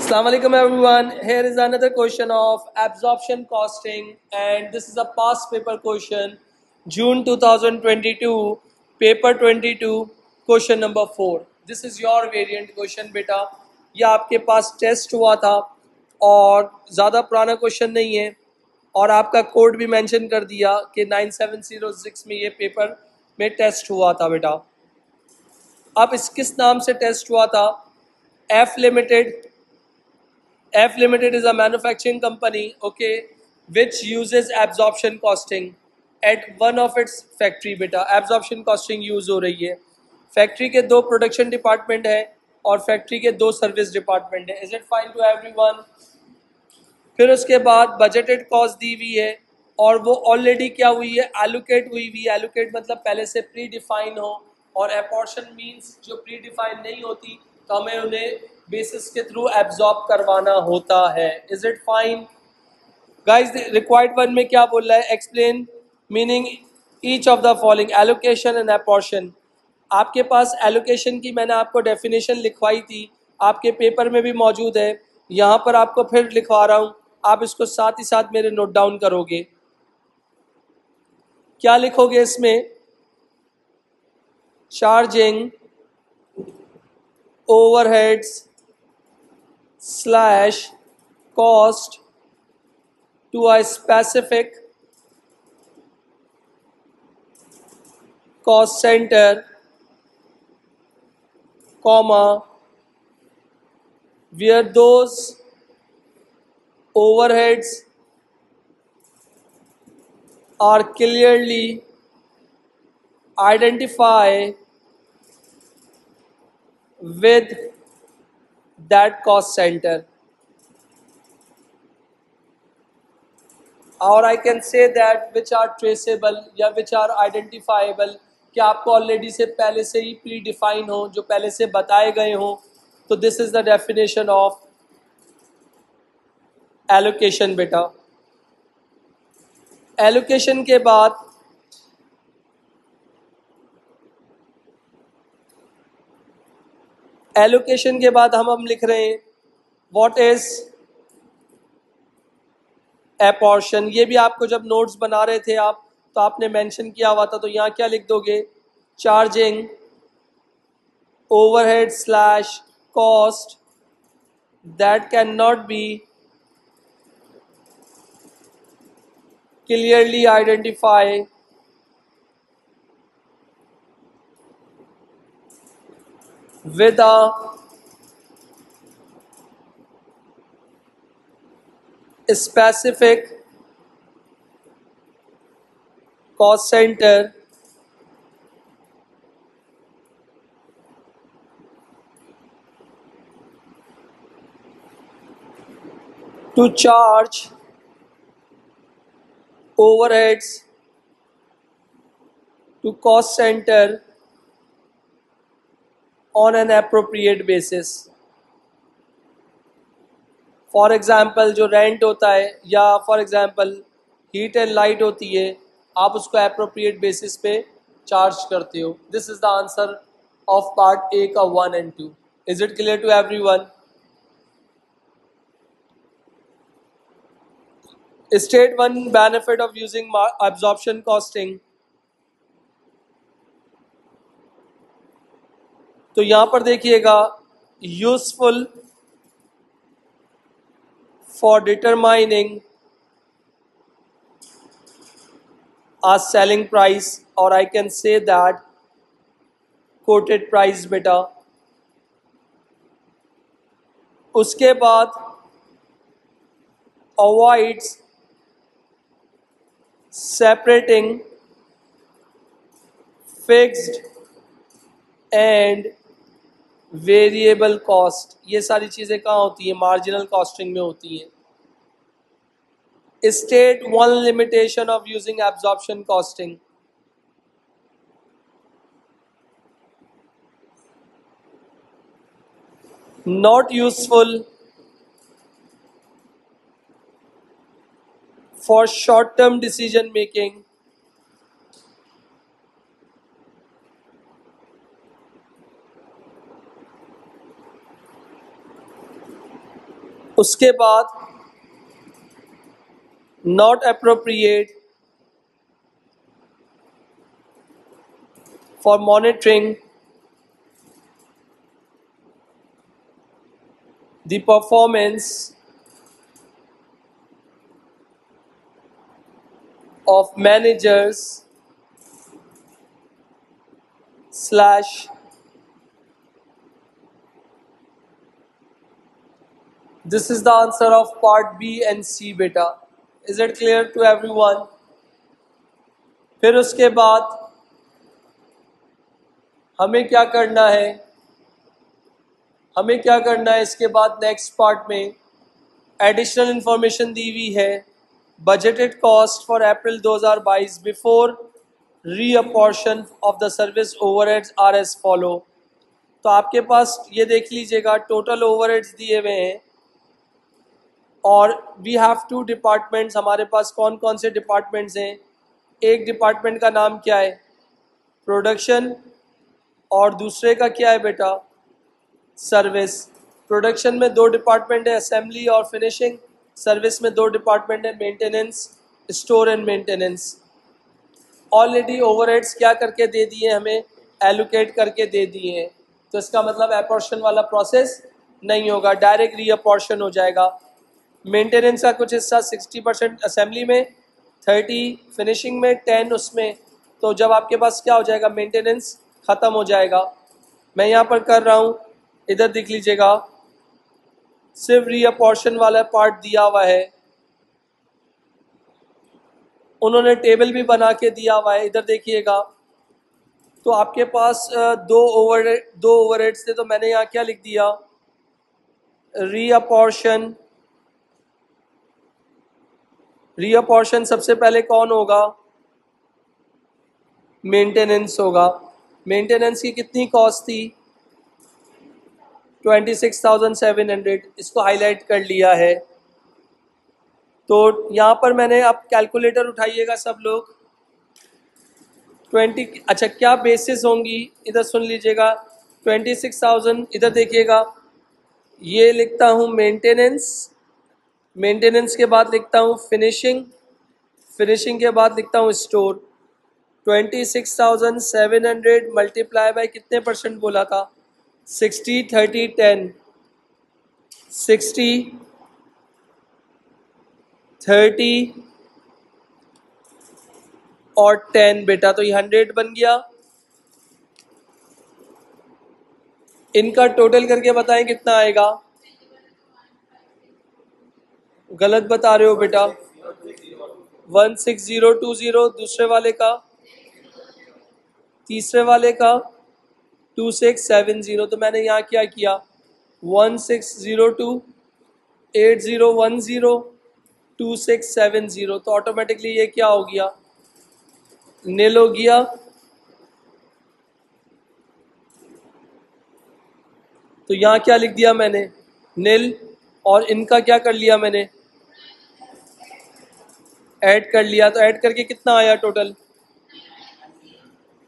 Assalamu alaikum everyone. Here is another question of absorption costing, and this is a past paper question, June 2022, paper 22, question number 4. This is your variant question बेटा. ये आपके पास test हुआ था और ज़्यादा पुराना question नहीं है और आपका कोड भी मेंशन कर दिया कि 9706 में ये पेपर में टेस्ट हुआ था बेटा. अब इस किस नाम से टेस्ट हुआ था? F Limited. F Limited is a manufacturing company, okay, which uses absorption costing at one of its factory. बेटा absorption costing यूज़ हो रही है. फैक्ट्री के दो प्रोडक्शन डिपार्टमेंट है और फैक्ट्री के दो सर्विस डिपार्टमेंट है. Is it fine to everyone? फिर उसके बाद बजटेड कॉस्ट दी हुई है और वो ऑलरेडी क्या हुई है? एलोकेट हुई हुई. एलोकेट मतलब पहले से प्री डिफाइन हो, और अपॉर्शन मीन्स जो प्री डिफाइन नहीं होती तो हमें उन्हें बेसिस के थ्रू एब्जॉर्ब करवाना होता है. Is it fine guys? Required one में क्या बोल रहा है? Explain meaning each of the following. Allocation and apportion. आपके पास एलोकेशन की मैंने आपको डेफिनेशन लिखवाई थी, आपके पेपर में भी मौजूद है, यहाँ पर आपको फिर लिखवा रहा हूँ. आप इसको साथ ही साथ मेरे नोट डाउन करोगे. क्या लिखोगे इसमें? Charging overheads slash cost to a specific cost center, comma, where those overheads are clearly identified with that cost center. Or I can say that which are traceable या which are identifiable, कि आपको already से पहले से ही pre define हो, जो पहले से बताए गए हों. तो this is the definition of allocation बेटा. एलोकेशन के बाद हम लिख रहे हैं व्हाट इज अपॉर्शन. ये भी आपको जब नोट्स बना रहे थे आप, तो आपने मेंशन किया हुआ था, तो यहाँ क्या लिख दोगे? Charging overhead slash cost that can not be clearly identify with a specific cost center to charge overheads to cost center on an appropriate basis. For example जो रेंट होता है या for example heat and light होती है, आप उसको appropriate basis पे charge करते हो. This is the answer of part A का 1 and 2. Is it clear to everyone? State one benefit of using absorption costing. तो यहाँ पर देखिएगा, useful for determining a selling price, or I can say that quoted price बेटा. उसके बाद avoids separating fixed and variable cost. ये सारी चीज़ें कहाँ होती हैं? मार्जिनल कॉस्टिंग में होती हैं. State one limitation of using absorption costing. Not useful for short term decision making. उसके बाद not appropriate for monitoring the performance of managers slash this is the answer of part B and C beta. Is it clear to everyone? फिर उसके बाद हमें क्या करना है, हमें क्या करना है इसके बाद नेक्स्ट पार्ट में एडिशनल इंफॉर्मेशन दी हुई है। Budgeted cost for April 2022 before reapportionment of the service overheads are as follow. तो आपके पास ये देख लीजिएगा टोटल ओवरहेड्स दिए हुए हैं और वी हैव टू डिपार्टमेंट्स। हमारे पास कौन कौन से डिपार्टमेंट्स हैं? एक डिपार्टमेंट का नाम क्या है? प्रोडक्शन, और दूसरे का क्या है बेटा? सर्विस। प्रोडक्शन में दो डिपार्टमेंट है, असेंबली और फिनिशिंग। सर्विस में दो डिपार्टमेंट है, maintenance, store and maintenance. Already overheads क्या करके दे दिए हमें? एलोकेट करके दे दिए हैं। तो इसका मतलब अपॉर्शन वाला प्रोसेस नहीं होगा, डायरेक्ट रीअपॉर्शन हो जाएगा। मेंटेनेंस का कुछ हिस्सा 60% असेंबली में, 30 फिनिशिंग में, 10 उसमें। तो जब आपके पास क्या हो जाएगा? मेंटेनेंस ख़त्म हो जाएगा। मैं यहाँ पर कर रहा हूँ, इधर देख लीजिएगा, सिर्फ रीअपॉर्शन वाला पार्ट दिया हुआ है। उन्होंने टेबल भी बना के दिया हुआ है, इधर देखिएगा। तो आपके पास दो ओवरहेड्स थे, तो मैंने यहाँ क्या लिख दिया? रीअपॉर्शन। रीअपॉर्शन सबसे पहले कौन होगा? मेंटेनेंस होगा। मेंटेनेंस की कितनी कॉस्ट थी? 26,700। इसको हाईलाइट कर लिया है। तो यहाँ पर मैंने, अब कैलकुलेटर उठाइएगा सब लोग। 20, अच्छा क्या बेसिस होंगी इधर सुन लीजिएगा। 26,000 इधर देखिएगा, ये लिखता हूँ मेंटेनेंस, मेंटेनेंस के बाद लिखता हूँ फिनिशिंग, फिनिशिंग के बाद लिखता हूँ स्टोर। 26,700 मल्टीप्लाई बाय कितने परसेंट बोला था? 60, 30, 10। 60, 30 और 10 बेटा, तो ये 100 बन गया। इनका टोटल करके बताएं कितना आएगा? गलत बता रहे हो बेटा। 16020। दूसरे वाले का, तीसरे वाले का 2670। तो मैंने यहाँ क्या किया? 1602 8010 2670। तो ऑटोमेटिकली ये क्या हो गया? नील हो गया। तो यहाँ क्या लिख दिया मैंने? नील। और इनका क्या कर लिया मैंने? ऐड कर लिया। तो ऐड करके कितना आया टोटल?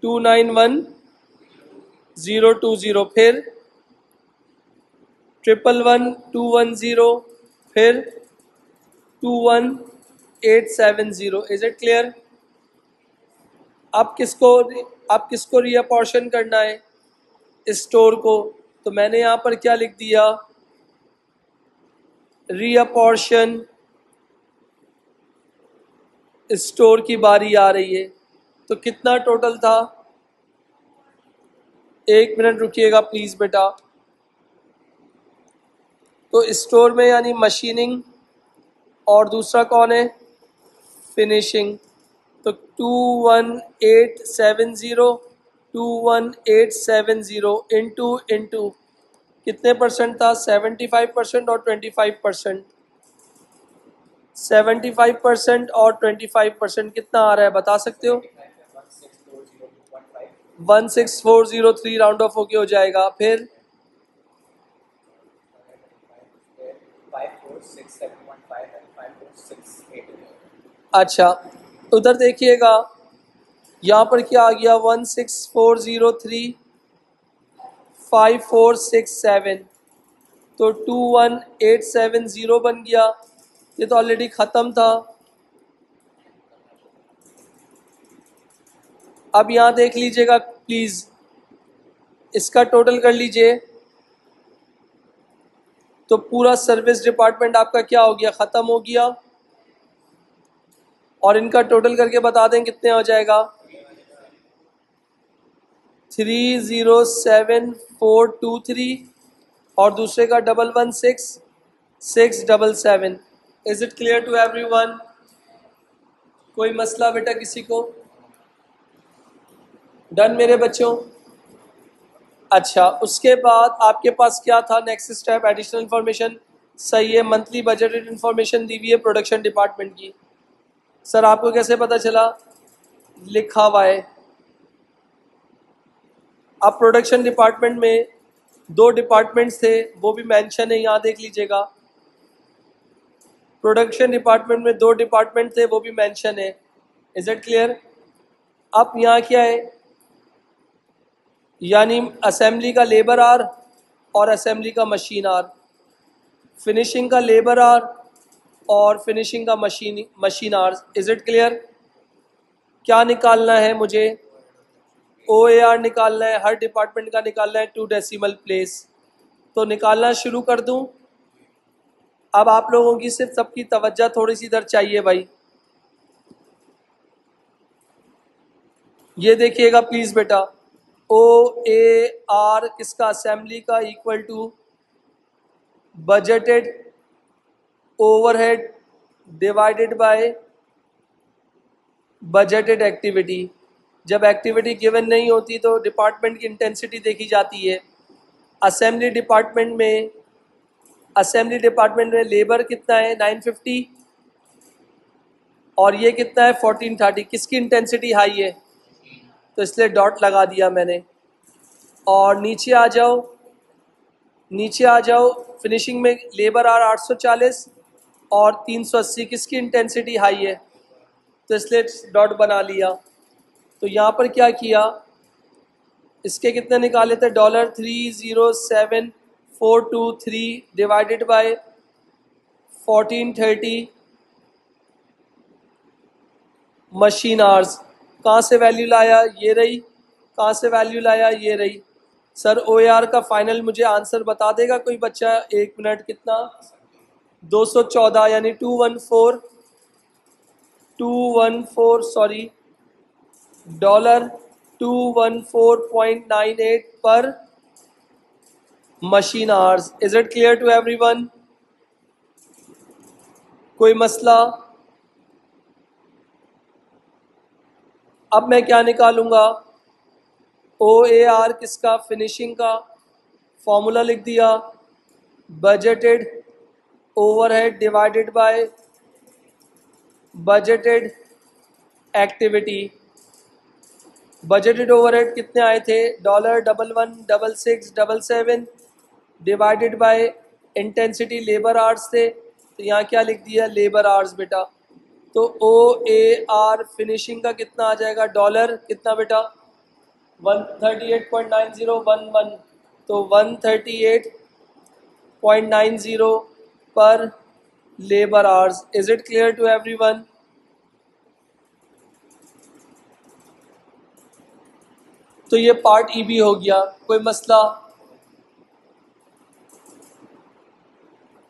291020। फिर 111210, फिर 21870। Is it clear? अब किसको रीअपॉर्शन करना है? स्टोर को। तो मैंने यहाँ पर क्या लिख दिया? रीअपॉर्शन स्टोर की बारी आ रही है। तो कितना टोटल था? एक मिनट रुकिएगा प्लीज़ बेटा। तो स्टोर में यानी मशीनिंग, और दूसरा कौन है? फिनिशिंग। तो 21870 इंटू कितने परसेंट था? 75% और 25%। 75% और 25% कितना आ रहा है बता सकते हो? 16403 राउंड ऑफ होके हो जाएगा। फिर 5467.5 अच्छा उधर देखिएगा, यहाँ पर क्या आ गया? 16403 5467। तो 21870 बन गया। ये तो ऑलरेडी ख़त्म था। अब यहाँ देख लीजिएगा प्लीज़, इसका टोटल कर लीजिए। तो पूरा सर्विस डिपार्टमेंट आपका क्या हो गया, ख़त्म हो गया। और इनका टोटल करके बता दें कितने हो जाएगा। 307423 और दूसरे का 116677। Is it clear to everyone? कोई मसला बेटा किसी को? डन मेरे बच्चों? अच्छा, उसके बाद आपके पास क्या था नेक्स्ट स्टेप? Additional information. सही है, मंथली बजटेड इन्फॉर्मेशन दी हुई है प्रोडक्शन डिपार्टमेंट की। सर आपको कैसे पता चला? लिखा हुआ है। अब प्रोडक्शन डिपार्टमेंट में दो डिपार्टमेंट्स थे, वो भी मेंशन है, यहाँ देख लीजिएगा। प्रोडक्शन डिपार्टमेंट में दो डिपार्टमेंट थे, वो भी मेंशन है। Is it clear? अब यहाँ क्या है, यानी असेंबली का लेबर आर और असेंबली का मशीन आर, फिनिशिंग का लेबर आर और फिनिशिंग का machine hour. Is it clear? क्या निकालना है मुझे? OAR निकालना है, हर डिपार्टमेंट का निकालना है 2 डेसिमल प्लेस। तो निकालना शुरू कर दूं? अब आप लोगों की सिर्फ सबकी तवज्जो थोड़ी सी इधर चाहिए भाई। ये देखिएगा प्लीज़ बेटा, OAR किसका? असेंबली का, equal to budgeted overhead divided by budgeted activity. जब एक्टिविटी गिवन नहीं होती तो डिपार्टमेंट की इंटेंसिटी देखी जाती है। असेंबली डिपार्टमेंट में लेबर कितना है? 950 और ये कितना है? 1430। किसकी इंटेंसिटी हाई है? तो इसलिए डॉट लगा दिया मैंने। और नीचे आ जाओ, फिनिशिंग में लेबर आर 840 और 380। किसकी इंटेंसिटी हाई है? तो इसलिए डॉट बना लिया। तो यहाँ पर क्या किया, इसके कितने निकाले थे? $307423 डिवाइडेड बाय 1430 मशीन आवर्स। कहाँ से वैल्यू लाया? ये रही। कहाँ से वैल्यू लाया? ये रही। सर OAR का फाइनल मुझे आंसर बता देगा कोई बच्चा? 1 मिनट। कितना? 214, यानी 214 सॉरी $214.98 पर machine hours. Is it clear to everyone? कोई मसला? अब मैं क्या निकालूंगा? OAR किसका? फिनिशिंग का। फॉर्मूला लिख दिया, budgeted overhead divided by budgeted activity. Budgeted overhead कितने आए थे? $111677 divided by intensity labour hours थे, तो यहाँ क्या लिख दिया? लेबर आवर्स बेटा। तो OAR फिनिशिंग का कितना आ जाएगा? डॉलर कितना बेटा? 138.9011। तो 138.90 पर labour hours. Is it clear to everyone? तो ये पार्ट EB हो गया। कोई मसला?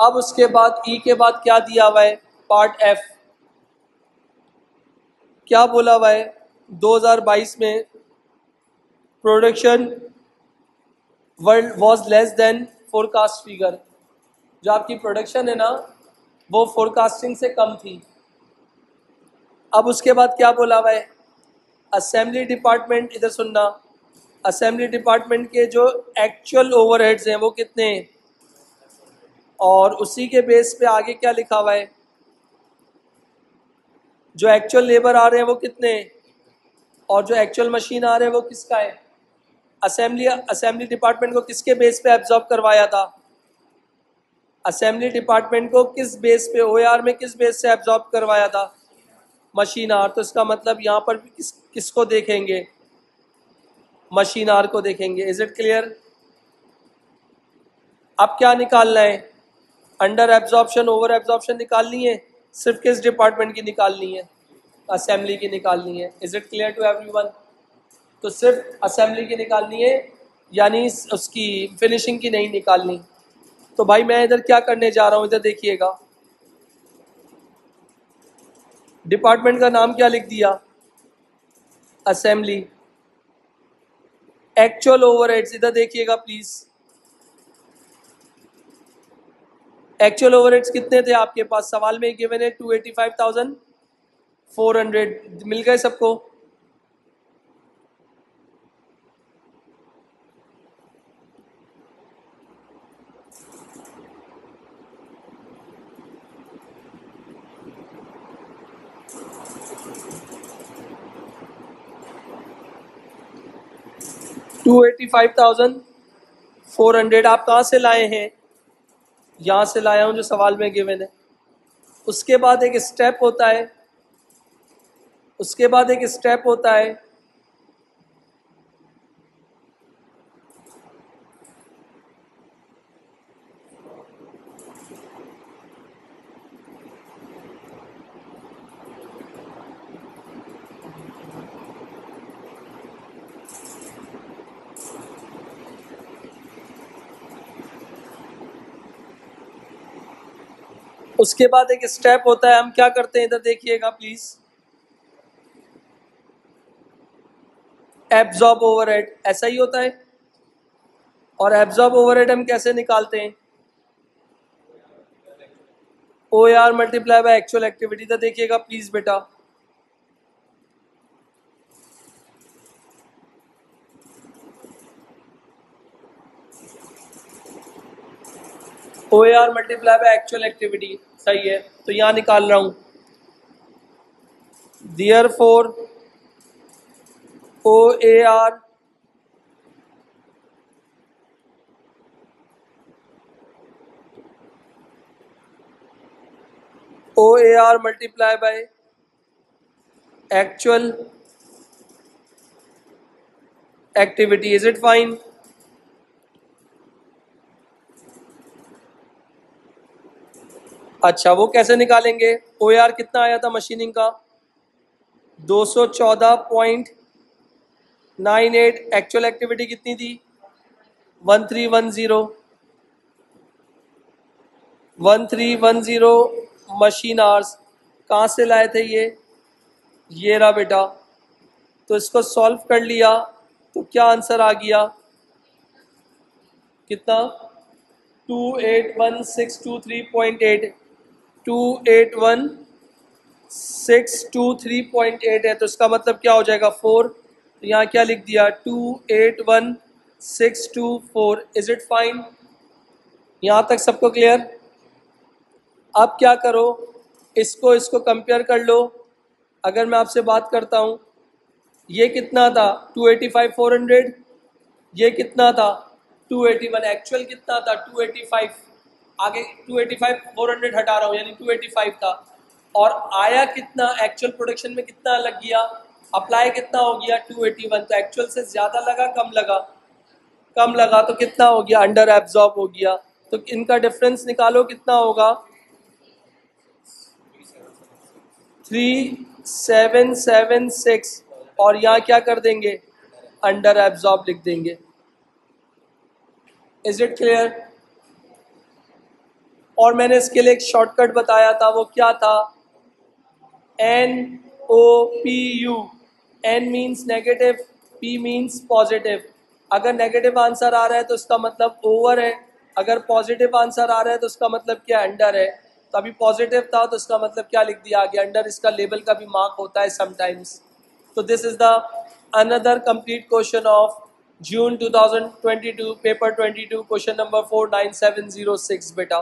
अब उसके बाद E के बाद क्या दिया हुआ है? Part F। क्या बोला हुआ है? 2022 में production was less than forecast figure. जो आपकी प्रोडक्शन है ना, वो फोरकास्टिंग से कम थी। अब उसके बाद क्या बोला हुआ है? असेंबली डिपार्टमेंट, इधर सुनना, असेंबली डिपार्टमेंट के जो एक्चुअल ओवरहेड्स हैं वो कितने हैं, और उसी के बेस पे आगे क्या लिखा हुआ है? जो एक्चुअल लेबर आ रहे हैं वो कितने हैं, और जो एक्चुअल मशीन आ रहे हैं वो किसका है? असेंबली डिपार्टमेंट को किसके बेस पे एब्जॉर्ब करवाया था? असेंबली डिपार्टमेंट को किस बेस पे, OAR में किस बेस से एब्जॉर्ब करवाया था? Machine hour. तो इसका मतलब यहाँ पर भी किसको देखेंगे? मशीन आर को देखेंगे। Is it clear? अब क्या निकालना है? अंडर एब्जॉर्प्शन ओवर एब्जॉर्प्शन निकालनी है। सिर्फ किस डिपार्टमेंट की निकालनी है? असेंबली की निकालनी है। Is it clear to everyone? तो सिर्फ असेंबली की निकालनी है, यानी उसकी फिनिशिंग की नहीं निकालनी। तो भाई मैं इधर क्या करने जा रहा हूँ, इधर देखिएगा। डिपार्टमेंट का नाम क्या लिख दिया? असेंबली। एक्चुअल ओवरहेड्स इधर देखिएगा प्लीज। एक्चुअल ओवरहेड्स कितने थे आपके पास? सवाल में गिवन है 285,400। मिल गए सबको? $285,400 आप कहाँ से लाए हैं? यहाँ से लाया हूँ जो सवाल में गिवन है। उसके बाद एक स्टेप होता है, उसके बाद एक स्टेप होता है उसके बाद एक स्टेप होता है, हम क्या करते हैं इधर देखिएगा प्लीज। एब्जॉर्ब ओवरहेड, ऐसा ही होता है। और एब्जॉर्ब ओवरहेड हम कैसे निकालते हैं? OAR multiply by actual activity. तो देखिएगा प्लीज बेटा, OAR multiply by actual activity सही है। तो यहां निकाल रहा हूं, therefore OAR multiply by actual activity. Is it fine? अच्छा, वो कैसे निकालेंगे? OAR कितना आया था मशीनिंग का? 214.98। एक्चुअल एक्टिविटी कितनी थी? 1310 मशीन आवर्स। कहाँ से लाए थे ये रहा बेटा। तो इसको सॉल्व कर लिया तो क्या आंसर आ गया? कितना? 281,623.8। 281,623.8 है। तो इसका मतलब क्या हो जाएगा? 4। तो यहाँ क्या लिख दिया? 281,624। Is it fine? यहाँ तक सबको क्लियर? अब क्या करो, इसको कंपेयर कर लो। अगर मैं आपसे बात करता हूँ, ये कितना था? 285,400। ये कितना था? 281। एक्चुअल कितना था? 285। आगे 285,400 हटा रहा हूँ, यानी 285 था। और आया कितना? एक्चुअल प्रोडक्शन में कितना लग गया? अप्लाई कितना हो गया? 281। तो एक्चुअल से ज़्यादा लगा कम लगा? कम लगा। तो कितना हो गया? अंडर एब्जॉर्ब हो गया। तो इनका डिफरेंस निकालो, कितना होगा? 3776। और यहाँ क्या कर देंगे? अंडर एब्जॉर्ब लिख देंगे। Is it clear? और मैंने इसके लिए एक शॉर्टकट बताया था, वो क्या था? NOPU। N means negative, P means positive. अगर नेगेटिव आंसर आ रहा है तो इसका मतलब ओवर है, अगर पॉजिटिव आंसर आ रहा है तो उसका मतलब क्या? अंडर है। तो अभी पॉजिटिव था तो इसका मतलब क्या लिख दिया आगे? अंडर। इसका लेवल का भी मार्क होता है समटाइम्स। तो this is the another complete question of June 2022 paper 22 question number 49706 बेटा।